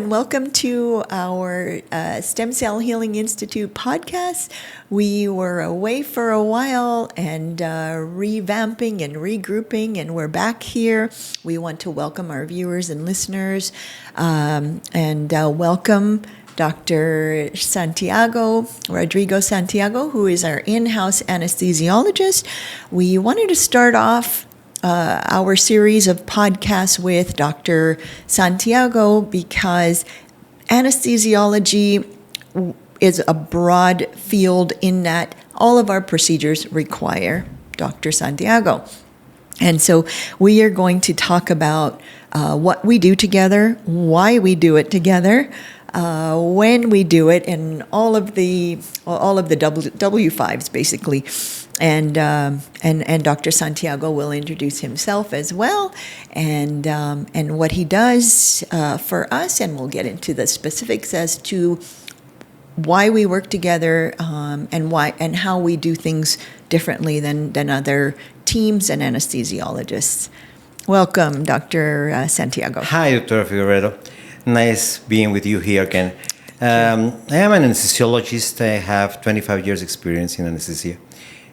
and welcome to our Stem Cell Healing Institute podcast. We were away for a while and revamping and regrouping, and we're back here. We want to welcome our viewers and listeners and welcome Dr. Rodrigo Santiago, who is our in-house anesthesiologist. We wanted to start off our series of podcasts with Dr. Santiago because anesthesiology is a broad field in that all of our procedures require Dr. Santiago. And so we are going to talk about what we do together, why we do it together, when we do it, and all of the W5s basically. And Dr. Santiago will introduce himself as well, and what he does for us, and we'll get into the specifics as to why we work together and how we do things differently than other teams and anesthesiologists. Welcome, Dr. Santiago. Hi, Dr. Figueredo. Nice being with you here again. I am an anesthesiologist. I have 25 years experience in anesthesia.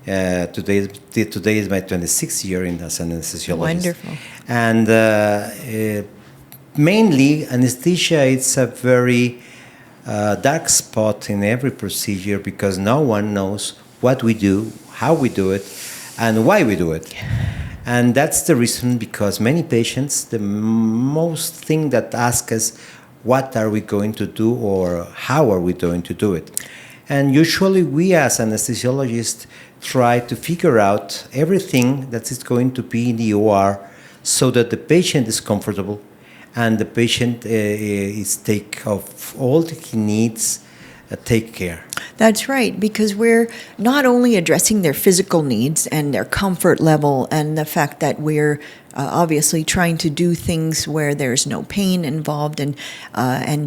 Today is my 26th year as an anesthesiologist. Wonderful. And mainly, anesthesia is a very dark spot in every procedure because no one knows what we do, how we do it, and why we do it. And that's the reason because many patients, the most thing that ask us, what are we going to do or how are we going to do it? And usually we as anesthesiologists try to figure out everything that is going to be in the OR so that the patient is comfortable and the patient is take of all that he needs, take care. That's right, because we're not only addressing their physical needs and their comfort level and the fact that we're obviously trying to do things where there's no pain involved and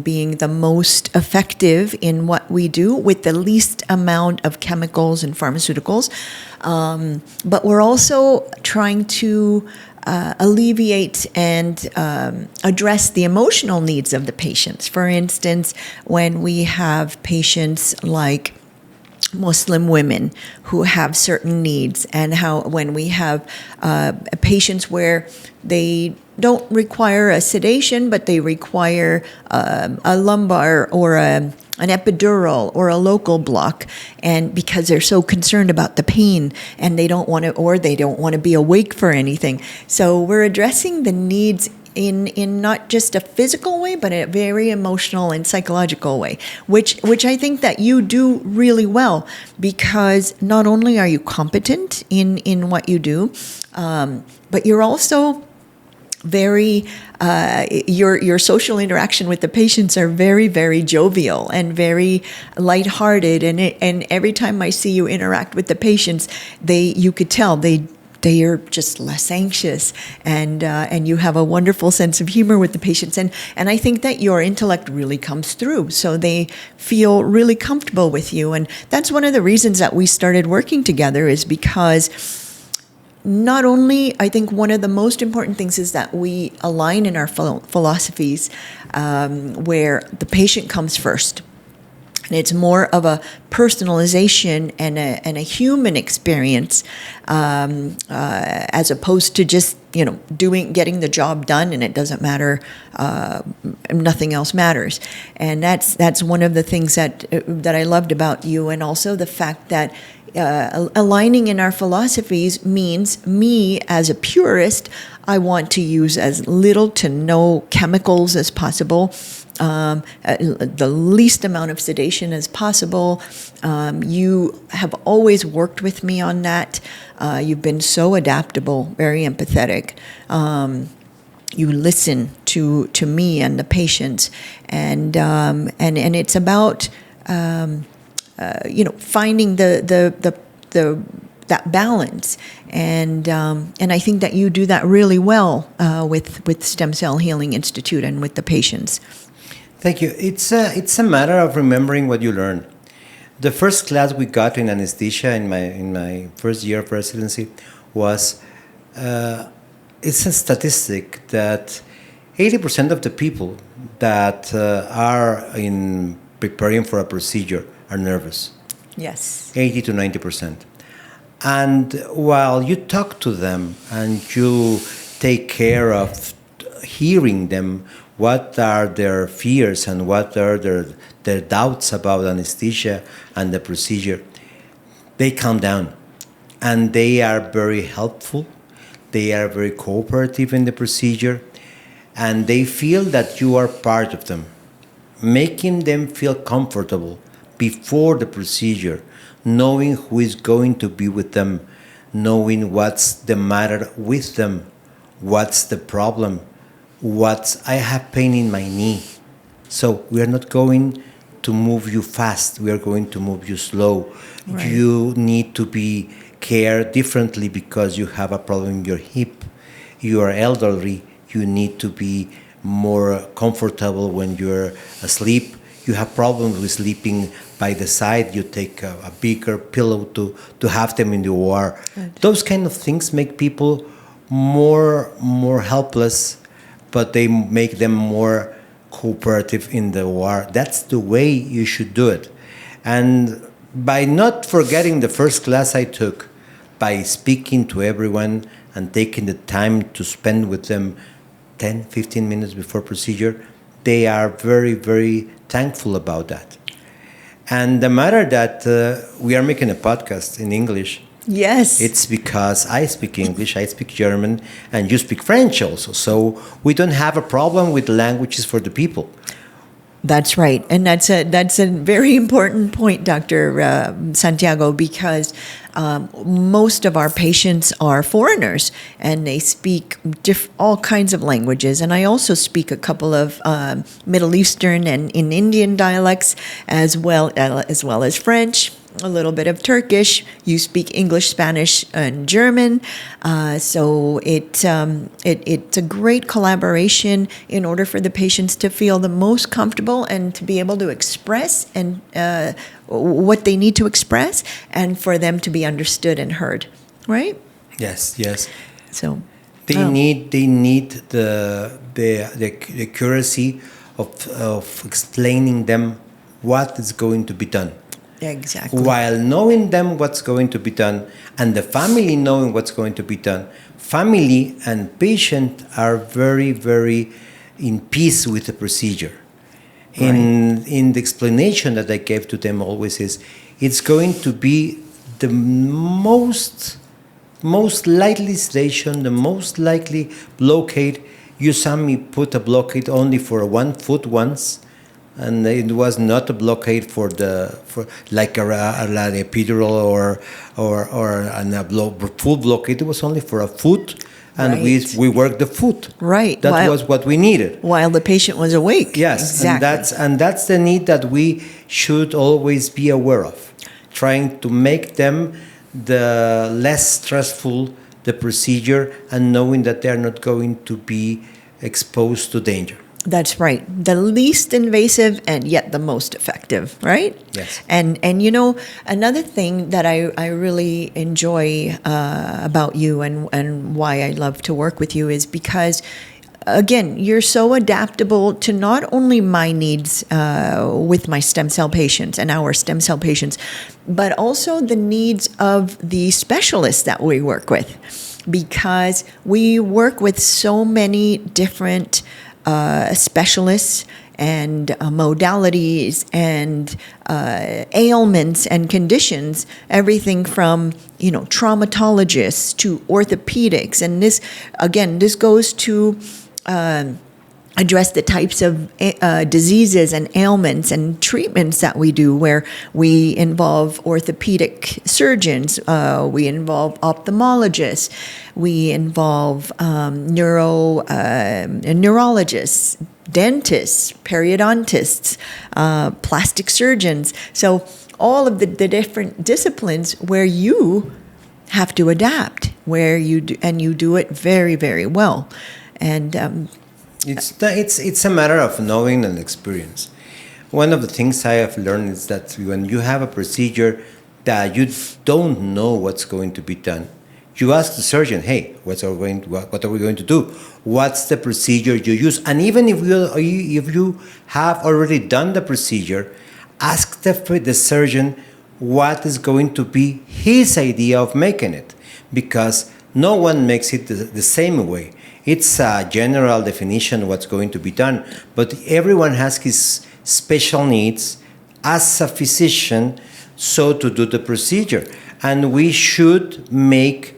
being the most effective in what we do with the least amount of chemicals and pharmaceuticals, but we're also trying to alleviate and address the emotional needs of the patients. For instance, when we have patients like Muslim women who have certain needs, and when we have patients where they don't require a sedation, but they require a lumbar or an epidural or a local block, and because they're so concerned about the pain and they don't want to be awake for anything. So we're addressing the needs in not just a physical way, but a very emotional and psychological way, which I think that you do really well, because not only are you competent in what you do, but you're also very your social interaction with the patients are very, very jovial and very lighthearted, and every time I see you interact with the patients, you could tell they are just less anxious, and you have a wonderful sense of humor with the patients, and I think that your intellect really comes through, so they feel really comfortable with you, and that's one of the reasons that we started working together, is because not only, I think one of the most important things is that we align in our philosophies, where the patient comes first. And it's more of a personalization and a human experience, as opposed to just getting the job done, and it doesn't matter, nothing else matters. And that's one of the things that I loved about you, and also the fact that aligning in our philosophies means me as a purist, I want to use as little to no chemicals as possible, the least amount of sedation as possible. You have always worked with me on that. You've been so adaptable, very empathetic. You listen to me and the patients, and it's about finding that balance, and I think that you do that really well with Stem Cell Healing Institute and with the patients. Thank you. It's a matter of remembering what you learn. The first class we got in anesthesia in my first year of residency was it's a statistic that 80% of the people that are in preparing for a procedure are nervous. Yes. 80 to 90%. And while you talk to them and you take care of hearing them, what are their fears and what are their doubts about anesthesia and the procedure, they calm down and they are very helpful. They are very cooperative in the procedure and they feel that you are part of them, making them feel comfortable before the procedure, knowing who is going to be with them, knowing what's the matter with them, what's the problem, I have pain in my knee. So we are not going to move you fast, we are going to move you slow. Right. You need to be cared differently because you have a problem in your hip. You are elderly, you need to be more comfortable when you're asleep. You have problems with sleeping by the side, you take a bigger pillow to have them in the OR. Right. Those kind of things make people more helpless, but they make them more cooperative in the OR. That's the way you should do it. And by not forgetting the first class I took, by speaking to everyone and taking the time to spend with them 10, 15 minutes before procedure, they are very, very thankful about that. And the matter that we are making a podcast in English, yes, it's because I speak English, I speak German, and you speak French also. So we don't have a problem with languages for the people. That's right, and that's a very important point, Dr. Santiago, because most of our patients are foreigners, and they speak all kinds of languages. And I also speak a couple of Middle Eastern and Indian dialects, as well as French. A little bit of Turkish. You speak English, Spanish, and German. So it's a great collaboration in order for the patients to feel the most comfortable and to be able to express and what they need to express, and for them to be understood and heard. Right? Yes. So they need the accuracy of explaining them what is going to be done. Exactly. While knowing them what's going to be done and the family knowing what's going to be done, family and patient are very, very in peace with the procedure. Right. In the explanation that I gave to them always is, it's going to be the most likely sedation, the most likely blockade. You saw me put a blockade only for 1 foot once. And it was not a blockade for like an epidural or a full blockade. It was only for a foot, and right. we worked the foot. Right. That was what we needed while the patient was awake. Yes, exactly. And that's the need that we should always be aware of, trying to make them the less stressful the procedure, and knowing that they are not going to be exposed to danger. That's right. The least invasive and yet the most effective, right? Yes. And another thing that I really enjoy about you and why I love to work with you is because, again, you're so adaptable to not only my needs with my stem cell patients and our stem cell patients, but also the needs of the specialists that we work with, because we work with so many different specialists and modalities and ailments and conditions, everything from traumatologists to orthopedics, and this goes to address the types of diseases and ailments and treatments that we do, where we involve orthopedic surgeons, we involve ophthalmologists, we involve neurologists, dentists, periodontists, plastic surgeons. So all of the different disciplines where you have to adapt, where you do it very, very well. And it's a matter of knowing and experience. One of the things I have learned is that when you have a procedure that you don't know what's going to be done, You ask the surgeon, hey, what are we going to do? What's the procedure you use? And even if you have already done the procedure, ask the surgeon what is going to be his idea of making it, because no one makes it the same way. It's a general definition of what's going to be done, but everyone has his special needs as a physician, so to do the procedure. And we should make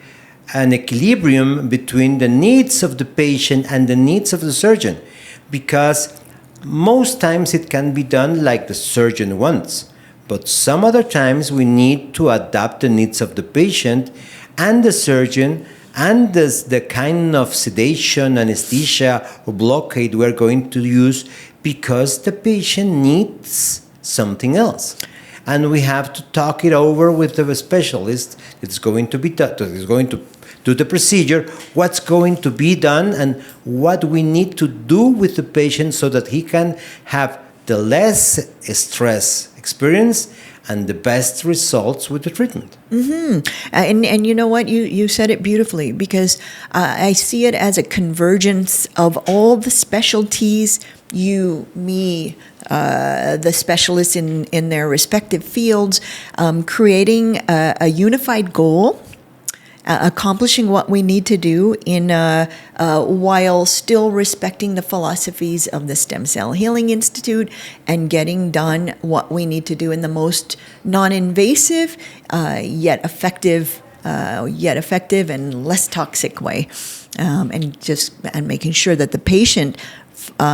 an equilibrium between the needs of the patient and the needs of the surgeon, because most times it can be done like the surgeon wants, but some other times we need to adapt the needs of the patient and the surgeon and the kind of sedation, anesthesia, or blockade we're going to use, because the patient needs something else. And we have to talk it over with the specialist that's going to do the procedure, what's going to be done, and what we need to do with the patient so that he can have the less stress experience and the best results with the treatment. And you know what? You said it beautifully, because I see it as a convergence of all the specialties, you, me, the specialists in their respective fields, creating a unified goal, accomplishing what we need to do while still respecting the philosophies of the Stem Cell Healing Institute, and getting done what we need to do in the most non-invasive yet effective and less toxic way, and making sure that the patient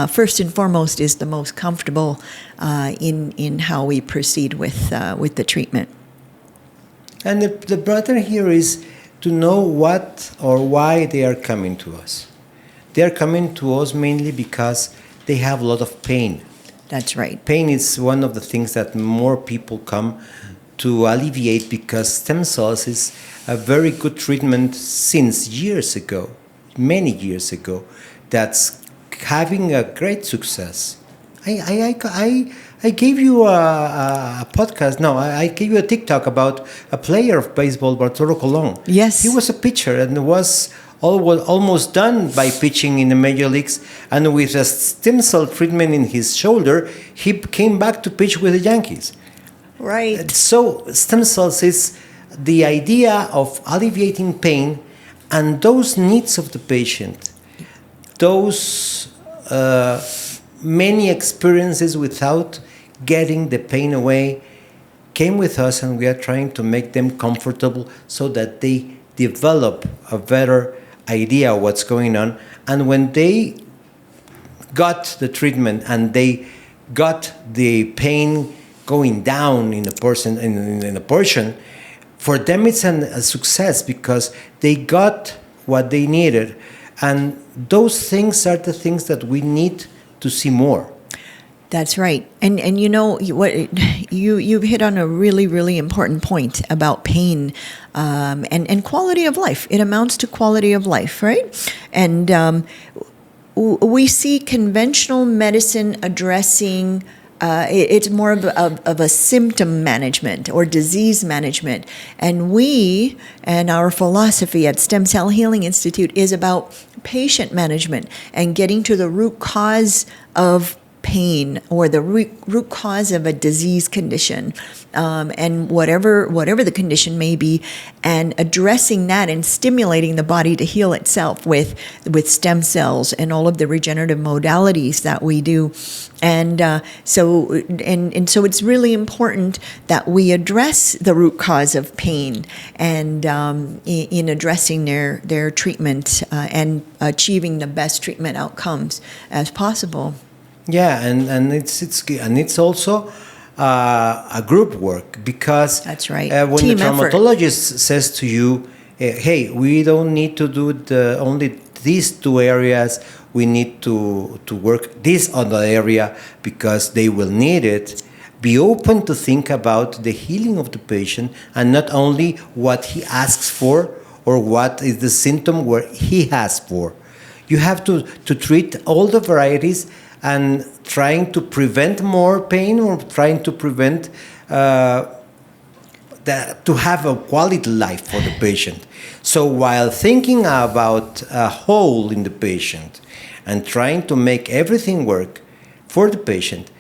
first and foremost is the most comfortable in how we proceed with the treatment. And the matter here is to know what or why they are coming to us. They are coming to us mainly because they have a lot of pain. That's right. Pain is one of the things that more people come to alleviate, because stem cells is a very good treatment since years ago, many years ago, that's having a great success. I gave you a podcast. No, I gave you a TikTok about a player of baseball, Bartolo Colon. Yes. He was a pitcher and was almost done by pitching in the major leagues. And with a stem cell treatment in his shoulder, he came back to pitch with the Yankees. Right. So stem cells is the idea of alleviating pain and those needs of the patient, those many experiences without getting the pain away came with us, and we are trying to make them comfortable so that they develop a better idea of what's going on. And when they got the treatment and they got the pain going down in a portion, for them it's a success, because they got what they needed. And those things are the things that we need to see more. That's right. And you know what, you hit on a really, really important point about pain and quality of life. It amounts to quality of life, right? And we see conventional medicine addressing it's more of a symptom management or disease management. And our philosophy at Stem Cell Healing Institute is about patient management and getting to the root cause of pain or the root cause of a disease condition, and whatever the condition may be, and addressing that and stimulating the body to heal itself with stem cells and all of the regenerative modalities that we do. And so it's really important that we address the root cause of pain, and in addressing their treatment and achieving the best treatment outcomes as possible. Yeah, and it's also a group work, because that's right. When Team the traumatologist says to you, "Hey, we don't need to do only these two areas. We need to work this other area because they will need it." Be open to think about the healing of the patient, and not only what he asks for or what is the symptom where he asks for. You have to treat all the varieties, and trying to prevent more pain or trying to prevent to have a quality life for the patient. So while thinking about a whole in the patient and trying to make everything work for the patient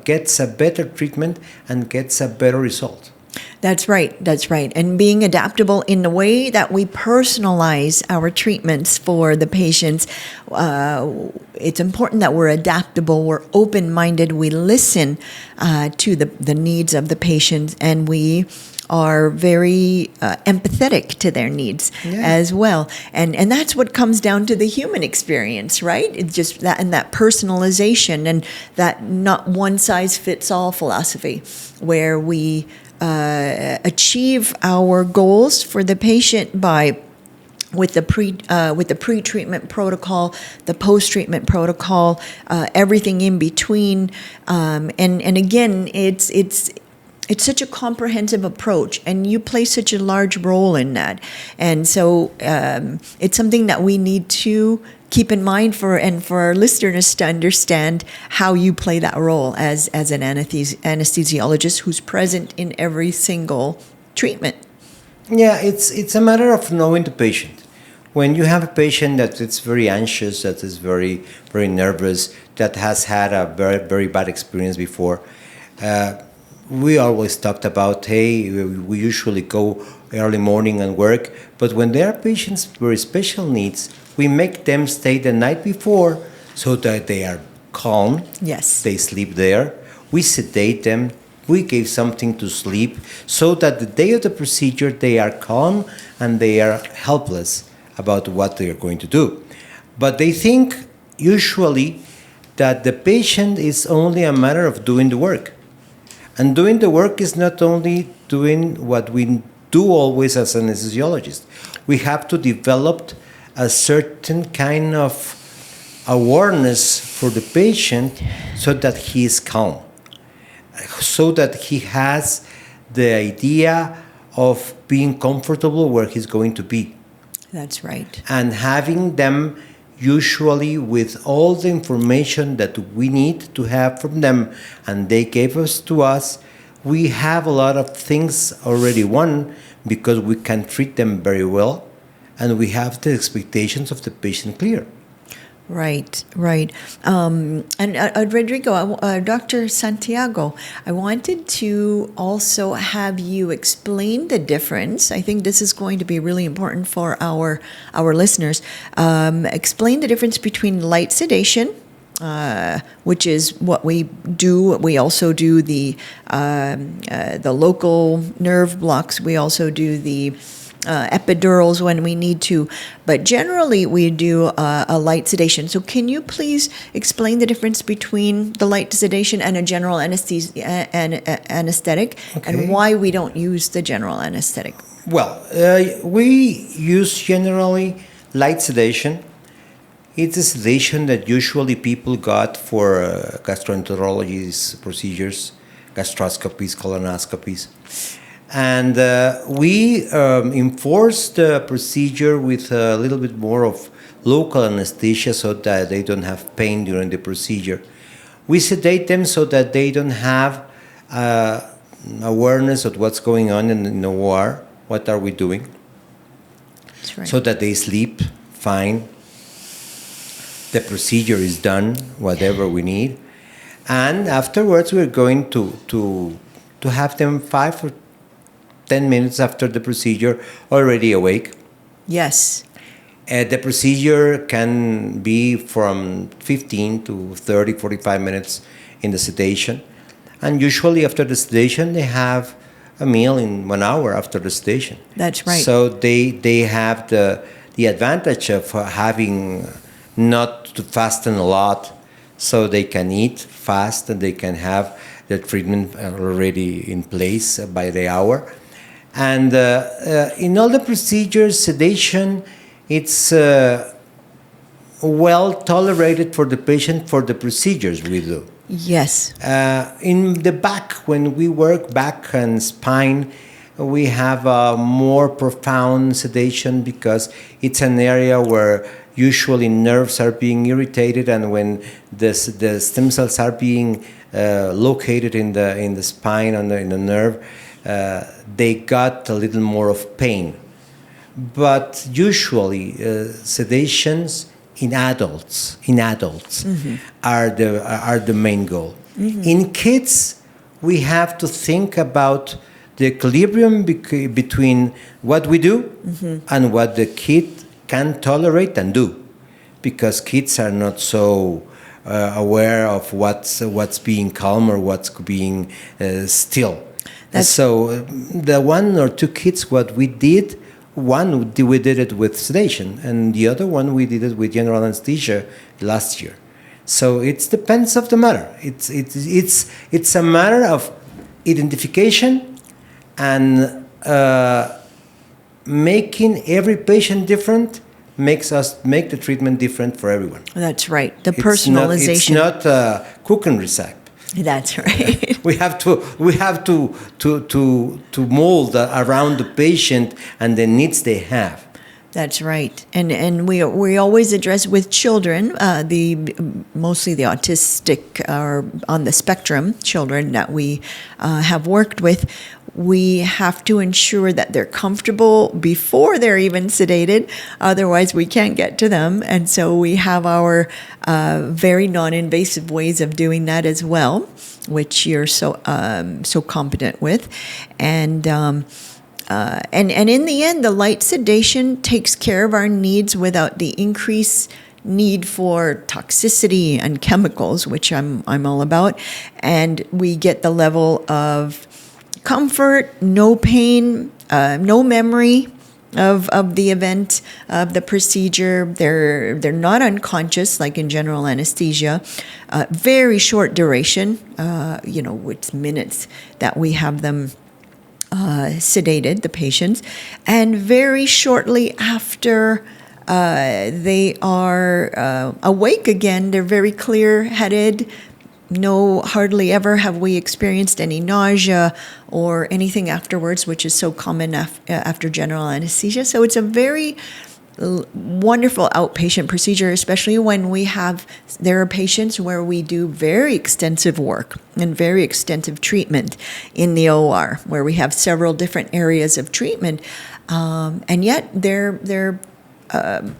gets a better treatment and gets a better result. That's right. That's right. And being adaptable in the way that we personalize our treatments for the patients. It's important that we're adaptable, we're open-minded, we listen to the needs of the patient, and we are very empathetic to their needs as well. And that's what comes down to the human experience, right? It's just that, and that personalization, and that not one-size-fits-all philosophy, where we achieve our goals for the patient by with the pre-treatment protocol, the post-treatment protocol, everything in between, and again, it's such a comprehensive approach, and you play such a large role in that, and so it's something that we need to keep in mind for our listeners to understand how you play that role as an anesthesiologist who's present in every single treatment. Yeah, it's a matter of knowing the patient. When you have a patient that is very anxious, that is very, very nervous, that has had a very, very bad experience before, we always talked about, hey, we usually go early morning and work, but when there are patients with very special needs, we make them stay the night before so that they are calm. Yes. They sleep there. We sedate them. We give something to sleep so that the day of the procedure they are calm and they are helpless about what they are going to do. But they think usually that the patient is only a matter of doing the work. And doing the work is not only doing what we do always as anesthesiologists. We have to develop a certain kind of awareness for the patient so that he is calm, so that he has the idea of being comfortable where he's going to be. That's right. And having them usually with all the information that we need to have from them and they gave us to us, we have a lot of things already won because we can treat them very well and we have the expectations of the patient clear. Right, right. And Rodrigo, Dr. Santiago, I wanted to also have you explain the difference. I think this is going to be really important for our listeners. Explain the difference between light sedation, which is what we do. We also do the local nerve blocks. We also do the epidurals when we need to, but generally we do a light sedation. So can you please explain the difference between the light sedation and a general anesthetic, and why we don't use the general anesthetic? Well, we use generally light sedation. It's a sedation that usually people got for gastroenterology procedures, gastroscopies, colonoscopies. And we enforce the procedure with a little bit more of local anesthesia so that they don't have pain during the procedure. We sedate them so that they don't have awareness of what's going on in the OR, what are we doing, That's right. so that they sleep fine. The procedure is done, whatever we need. And afterwards we're going to have them 5 or 10 minutes after the procedure already awake. Yes. The procedure can be from 15 to 30, 45 minutes in the sedation. And usually after the sedation, they have a meal in 1 hour after the sedation. That's right. So they have the advantage of having not to fasten a lot, so they can eat fast and they can have the treatment already in place by the hour. And in all the procedures, sedation, it's well tolerated for the patient for the procedures we do. Yes. In the back, when we work back and spine, we have a more profound sedation because it's an area where usually nerves are being irritated, and when the stem cells are being located in the spine and in the nerve, they got a little more of pain. But usually, sedations in adults are the main goal. In kids, we have to think about the equilibrium between what we do and what the kid can tolerate and do, because kids are not so aware of what's being calm or what's being still. So the one or two kids, what we did, we did it with sedation, and the other one we did it with general anesthesia last year. So it depends of the matter. It's a matter of identification and making every patient different make the treatment different for everyone. That's right. The personalization. It's not a cooking recipe. That's right. we have to mold around the patient and the needs they have. That's right, and we always address with children, mostly the autistic or on the spectrum children that we have worked with. We have to ensure that they're comfortable before they're even sedated. Otherwise, we can't get to them. And so we have our very non-invasive ways of doing that as well, which you're so competent with. And in the end, the light sedation takes care of our needs without the increased need for toxicity and chemicals, which I'm all about. And we get the level of comfort, no pain, no memory of the event, of the procedure. They're not unconscious like in general anesthesia. Very short duration, it's minutes that we have them sedated, the patients, and very shortly after they are awake again, they're very clear-headed. Hardly ever have we experienced any nausea or anything afterwards, which is so common after general anesthesia. So it's a very wonderful outpatient procedure, especially when there are patients where we do very extensive work and very extensive treatment in the OR, where we have several different areas of treatment, and yet they're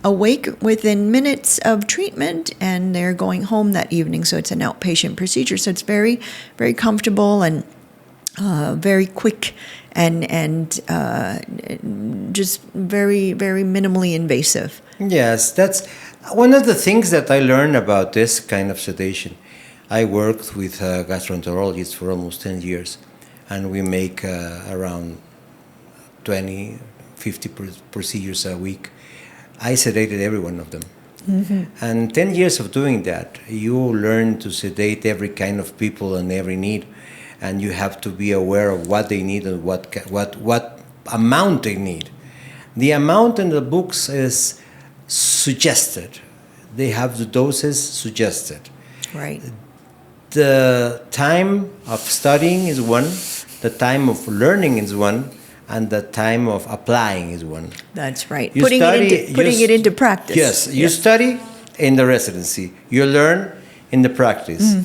awake within minutes of treatment, and they're going home that evening. So it's an outpatient procedure. So it's very, very comfortable and very quick and just very, very minimally invasive. Yes, that's one of the things that I learned about this kind of sedation. I worked with gastroenterologists for almost 10 years, and we make around 20, 50 procedures a week. I sedated every one of them. And 10 years of doing that, you learn to sedate every kind of people and every need, and you have to be aware of what they need and what amount they need. The amount in the books is suggested. They have the doses suggested. Right. The time of studying is one, the time of learning is one, and the time of applying is one. That's right. Putting it into practice. Yes, you study in the residency, you learn in the practice,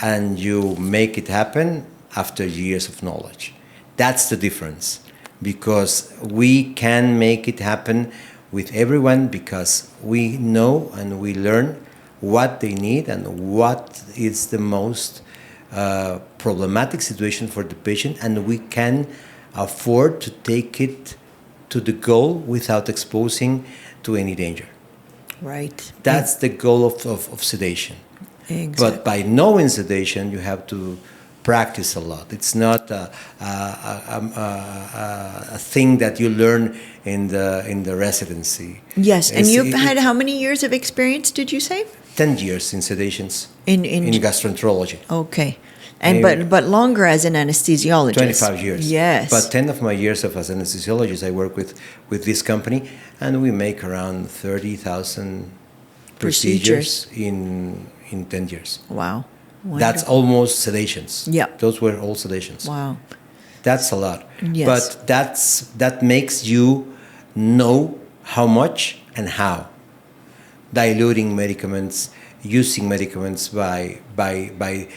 and you make it happen after years of knowledge. That's the difference, because we can make it happen with everyone because we know and we learn what they need and what is the most problematic situation for the patient, and we can afford to take it to the goal without exposing to any danger. Right. That's the goal of sedation. Exactly. But by knowing sedation, you have to practice a lot. It's not a thing that you learn in the residency. Yes, and you've had how many years of experience, did you say? 10 years in sedations in gastroenterology. Okay. And but longer as an anesthesiologist. 25 years. Yes. But 10 of my years as an anesthesiologist, I work with this company, and we make around 30,000 procedures in 10 years. Wow. Wonderful. That's almost sedations. Yeah. Those were all sedations. Wow. That's a lot. Yes. But that makes you know how much and how. Diluting medicaments, using medicaments by the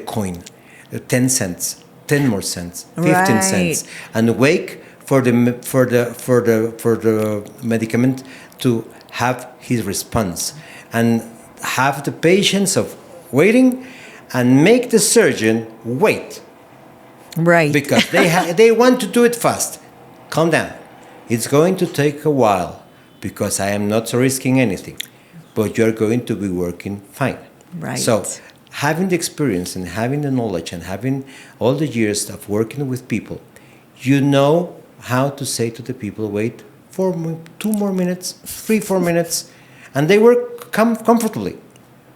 coin, 10 cents. 10 more cents, 15 cents, Right. and wait for the medicament to have his response, and have the patience of waiting, and make the surgeon wait Right. because they want to do it fast. Calm down. It's going to take a while because I am not risking anything, but you're going to be working fine. Right. So, having the experience and having the knowledge and having all the years of working with people, you know how to say to the people, wait 2 more minutes, 3, 4 minutes, and they work comfortably,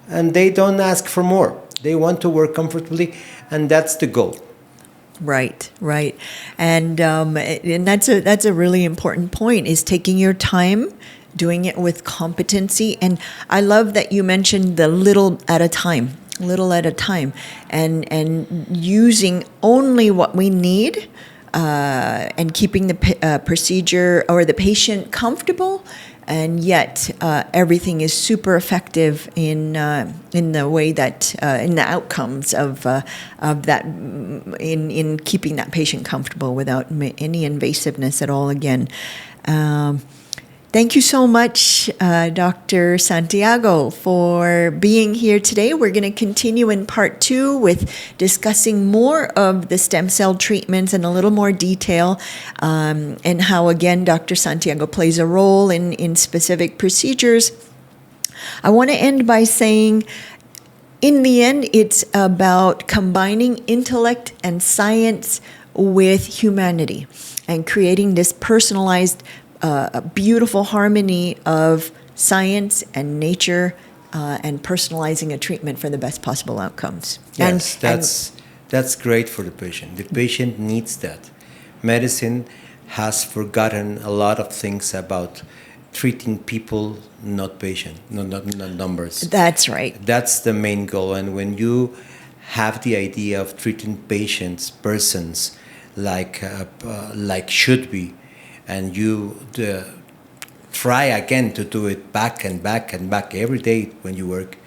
and they don't ask for more. They want to work comfortably, and that's the goal. Right, right, and that's a really important point, is taking your time, doing it with competency. And I love that you mentioned the little at a time, and using only what we need, and keeping the procedure or the patient comfortable. And yet, everything is super effective in the way that in the outcomes of that, in keeping that patient comfortable without any invasiveness at all. Again, thank you so much, Dr. Santiago, for being here today. We're going to continue in part 2 with discussing more of the stem cell treatments in a little more detail, and how, again, Dr. Santiago plays a role in specific procedures. I want to end by saying, in the end, it's about combining intellect and science with humanity and creating this personalized, a beautiful harmony of science and nature, and personalizing a treatment for the best possible outcomes. Yes, that's great for the patient. The patient needs that. Medicine has forgotten a lot of things about treating people, not patient, not numbers. That's right. That's the main goal. And when you have the idea of treating patients, persons, like should be, and you try again to do it back and back and back every day when you work,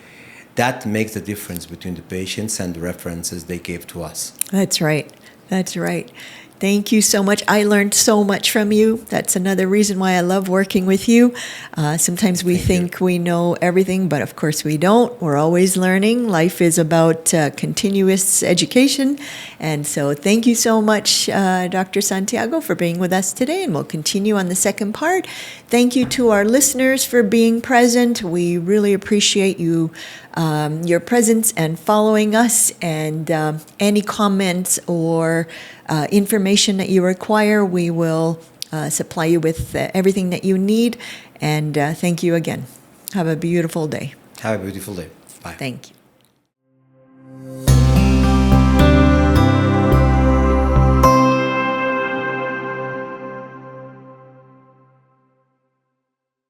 that makes the difference between the patients and the references they gave to us. That's right. That's right. Thank you so much. I learned so much from you. That's another reason why I love working with you. Sometimes we think we know everything, but of course we don't. We're always learning. Life is about continuous education. And so thank you so much, Dr. Santiago, for being with us today. And we'll continue on the second part. Thank you to our listeners for being present. We really appreciate you, your presence and following us. And any comments or information that you require, we will supply you with everything that you need. And thank you again. Have a beautiful day. Have a beautiful day. Bye. Thank you.